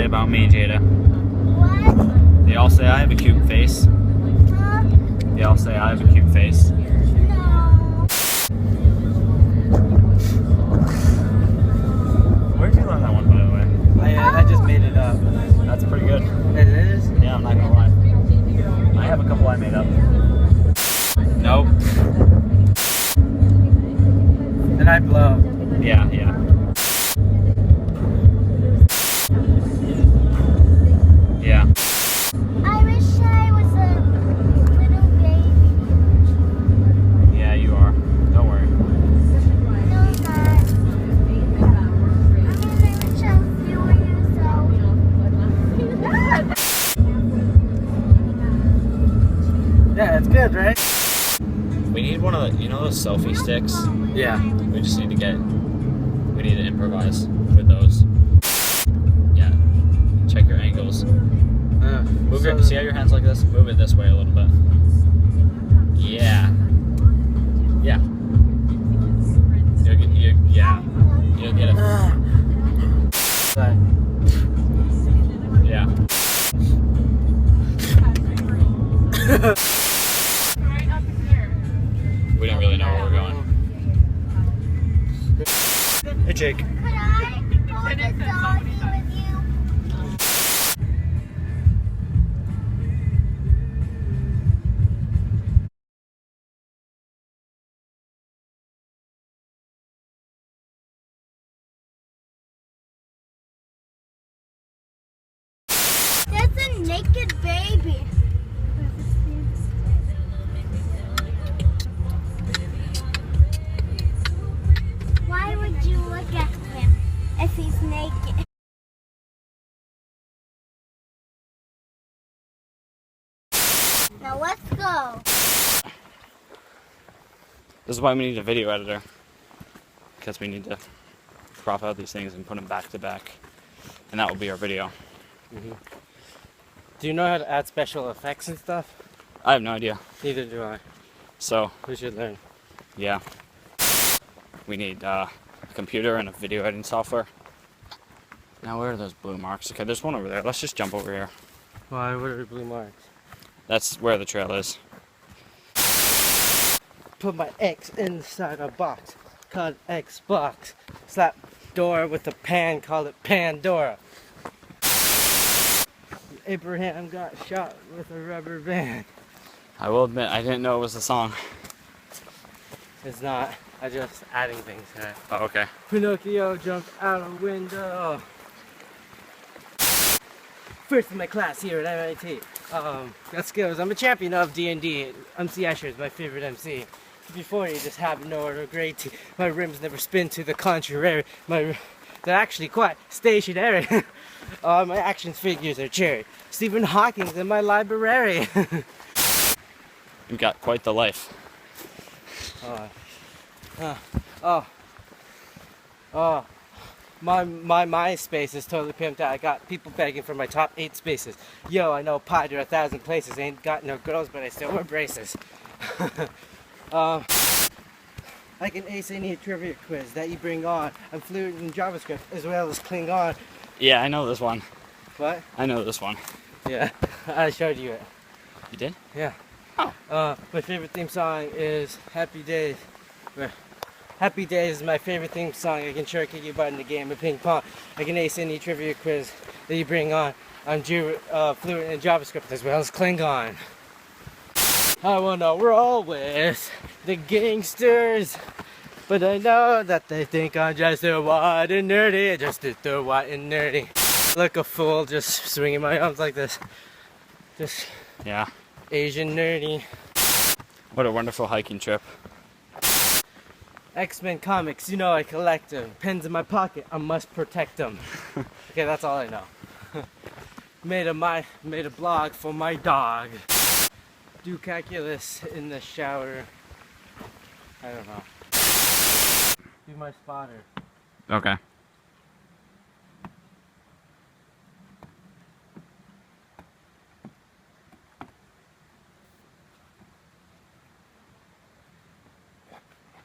about me, Jada. What? They all say I have a cute face. Huh? They all say I have a cute face. No. Where'd you learn that one, by the way? I just made it up. That's pretty good. It is? Yeah, I'm not gonna lie. I have a couple I made up. Nope. Then I blow. Yeah. Yeah. I wish I was a little baby. Yeah, you are. Don't worry. No, I'm not. I wish I was fewer years old. Yeah, it's good, right? We need one of the, you know those selfie sticks? Yeah. We just need to we need to improvise with those. Yeah. Check your angles. See how your hand's like this? Move it this way a little bit. Yeah. Yeah. You'll get it. Yeah. We didn't really know where we're going. Hey, Jake. Could I go to doggy with you? There's a naked baby. Why would you look at him if he's naked? Now let's go. This is why we need a video editor. Because we need to crop out these things and put them back to back. And that will be our video. Do you know how to add special effects and stuff? I have no idea. Neither do I. So, We should learn. yeah. We need a computer and a video editing software. Now, where are those blue marks? Okay, there's one over there. Let's just jump over here. Why? What are blue marks? That's where the trail is. Put my X inside a box. Called Xbox. Slap door with a pan. Called it Pandora. Abraham got shot with a rubber band. I will admit, I didn't know it was a song. It's not. I just adding things to it. Oh, okay. Pinocchio jumped out a window. First in my class here at MIT. Got skills. I'm a champion of D&D. MC Escher is my favorite MC. Before you just have no order grade T. My rims never spin to the contrary. They're actually quite stationary. My action figures are cherry. Stephen Hawking's in my library. You've got quite the life. My MySpace is totally pimped out. I got people begging for my top 8 spaces. Yo, I know pi to 1,000 places. Ain't got no girls, but I still wear braces. I can ace any trivia quiz that you bring on. I'm fluent in JavaScript as well as Klingon. Yeah, I know this one. What? I know this one. Yeah, I showed you it. You did? Yeah. Oh. My favorite theme song is Happy Days. Happy Days is my favorite theme song. I can sure kick your butt in the game of ping pong. I can ace any trivia quiz that you bring on. I'm fluent in JavaScript as well as Klingon. I wanna roll with the gangsters, but I know that they think I'm just a white and nerdy, just a white and nerdy. Like a fool, just swinging my arms like this. Just Yeah. Asian nerdy. What a wonderful hiking trip. X-Men comics, you know I collect them. Pens in my pocket, I must protect them. Okay, that's all I know. Made a blog for my dog. Do calculus in the shower. I don't know. Do my spotter. Okay.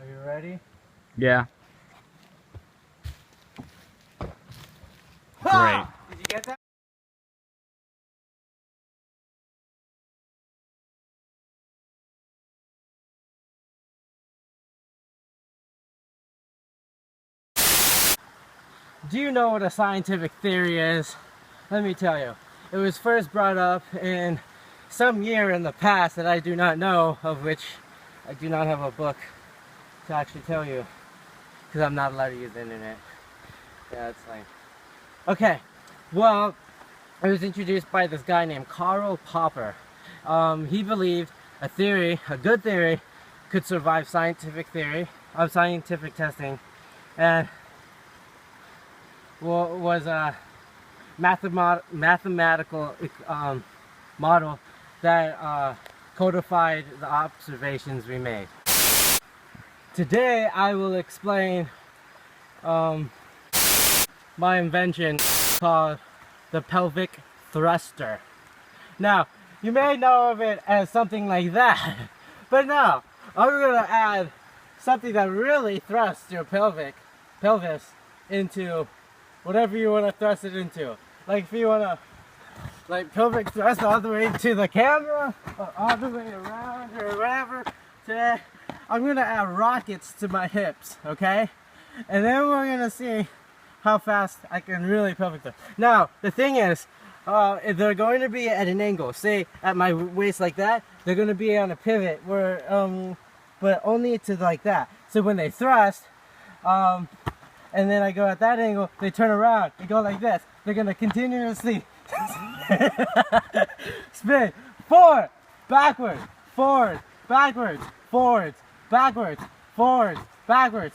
Are you ready? Yeah. Great. Did you get that? do you know what a scientific theory is? Let me tell you. It was first brought up in some year in the past that I do not know, of which I do not have a book to actually tell you, because I'm not allowed to use the internet. Yeah, that's fine. Okay, well, it was introduced by this guy named Karl Popper. He believed a theory, a good theory, could survive scientific testing, and was a mathematical model that codified the observations we made. Today I will explain my invention called the pelvic thruster. Now, you may know of it as something like that, but no, I'm going to add something that really thrusts your pelvis into whatever you want to thrust it into. Like if you want to like pelvic thrust all the way to the camera or all the way around or whatever. Today I'm going to add rockets to my hips, okay? And then we're going to see how fast I can really pelvic thrust. Now, the thing is, they're going to be at an angle. Say at my waist like that, they're going to be on a pivot where, but only to like that. So when they thrust, and then I go at that angle, they turn around and go like this. They're going to continuously spin forward, backward, forward, backwards, forwards, backwards, forwards, backwards.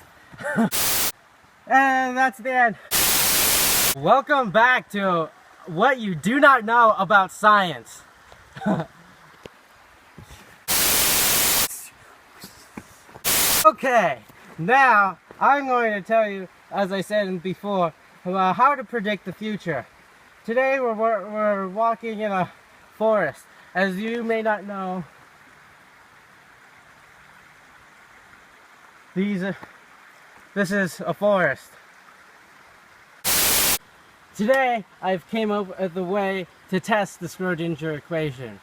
And that's the end. Welcome back to what you do not know about science. Okay, now I'm going to tell you, as I said before, about how to predict the future. Today we're walking in a forest. As you may not know, this is a forest. Today I've came up with a way to test the Schrodinger equation.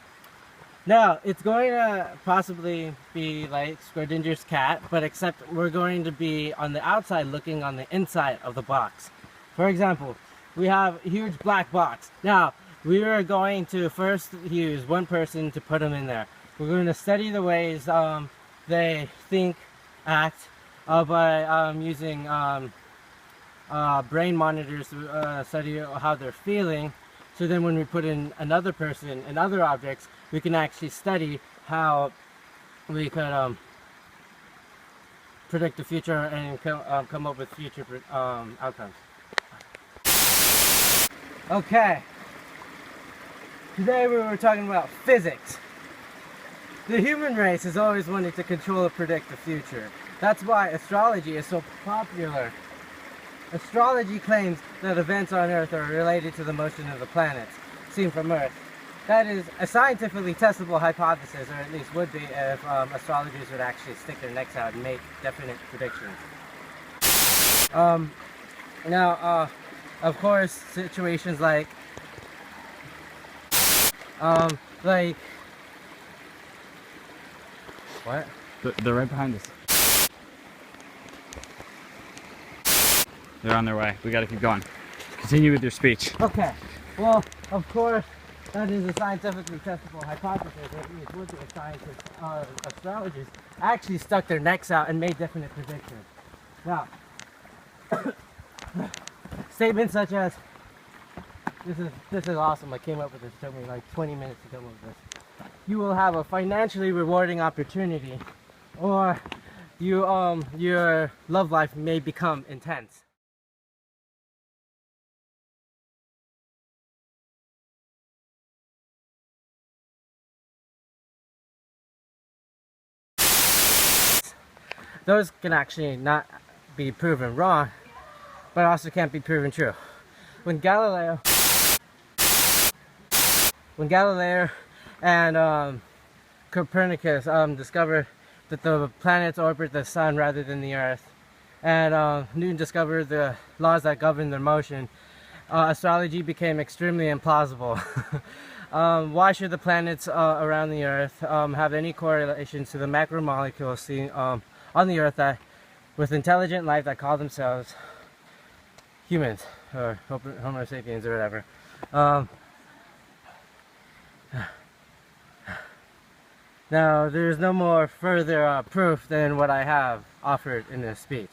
Now, it's going to possibly be like Schrodinger's cat, but except we're going to be on the outside looking on the inside of the box. For example, we have a huge black box. Now, we are going to first use one person to put them in there. We're going to study the ways they think, act, by using brain monitors to study how they're feeling. So then when we put in another person and other objects, we can actually study how we could predict the future and come up with future outcomes. Okay, today we were talking about physics. The human race has always wanted to control or predict the future. That's why astrology is so popular. Astrology claims that events on Earth are related to the motion of the planets, seen from Earth. That is a scientifically testable hypothesis, or at least would be if astrologers would actually stick their necks out and make definite predictions. Now, of course, situations like what? They're right behind us. They're on their way. We gotta keep going. Continue with your speech. Okay. Well, of course, that is a scientifically testable hypothesis, or at least would be if scientists, astrologers, actually stuck their necks out and made definite predictions. Now, statements such as, this is awesome, I came up with this, it took me like 20 minutes to come up with this. You will have a financially rewarding opportunity, or your love life may become intense. Those can actually not be proven wrong, but also can't be proven true. When Galileo and Copernicus discovered that the planets orbit the sun rather than the Earth, and Newton discovered the laws that govern their motion, astrology became extremely implausible. Why should the planets around the Earth have any correlation to the macromolecules seen on the Earth that, with intelligent life that call themselves humans or Homo sapiens or whatever. Now, there's no more further proof than what I have offered in this speech.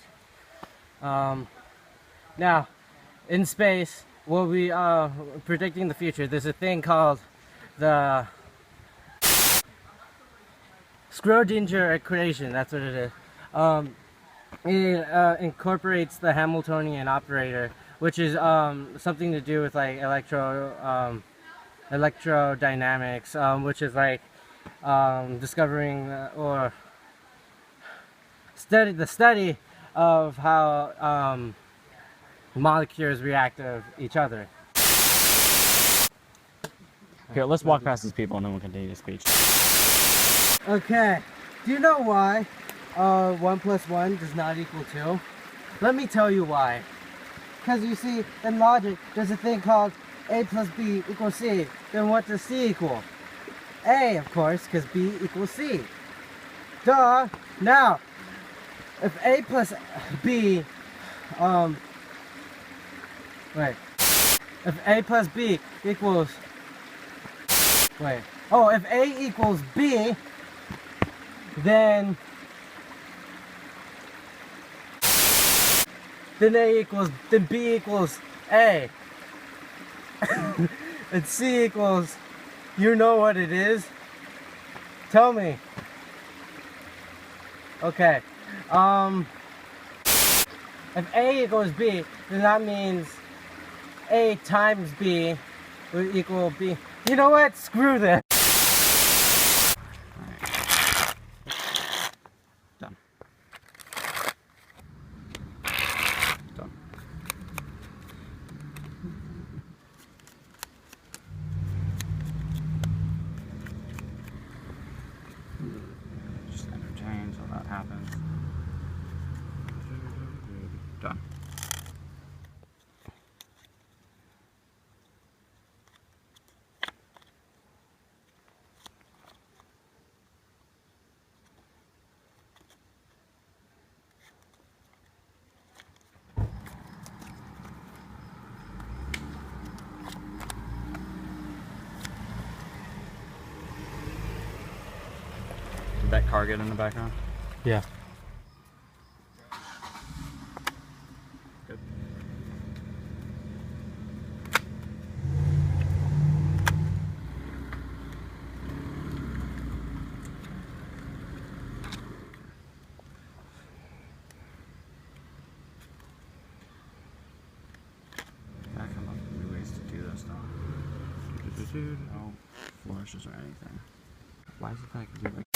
Now, in space, we'll be predicting the future. There's a thing called the Schrodinger equation. That's what it is. It incorporates the Hamiltonian operator, which is something to do with like electrodynamics, which is like discovering or the study of how molecules react to each other. Here, let's walk past these people and then we'll continue the speech. Okay, do you know why 1 plus 1 does not equal 2? Let me tell you why. Because you see, in logic, there's a thing called A plus B equals C. Then what does C equal? A, of course, because B equals C. Duh! Now, if A plus B, if A plus B equals, if A equals B, then B equals A. And C equals, you know what it is? Tell me. Okay. If A equals B, then that means A times B will equal B. You know what? Screw this. Done. Done. Just entertain till that happens. Done. Did that car get in the background? Yeah. Good. Gotta come up with new ways to do this though. No flourishes or anything. Why is it that I can do like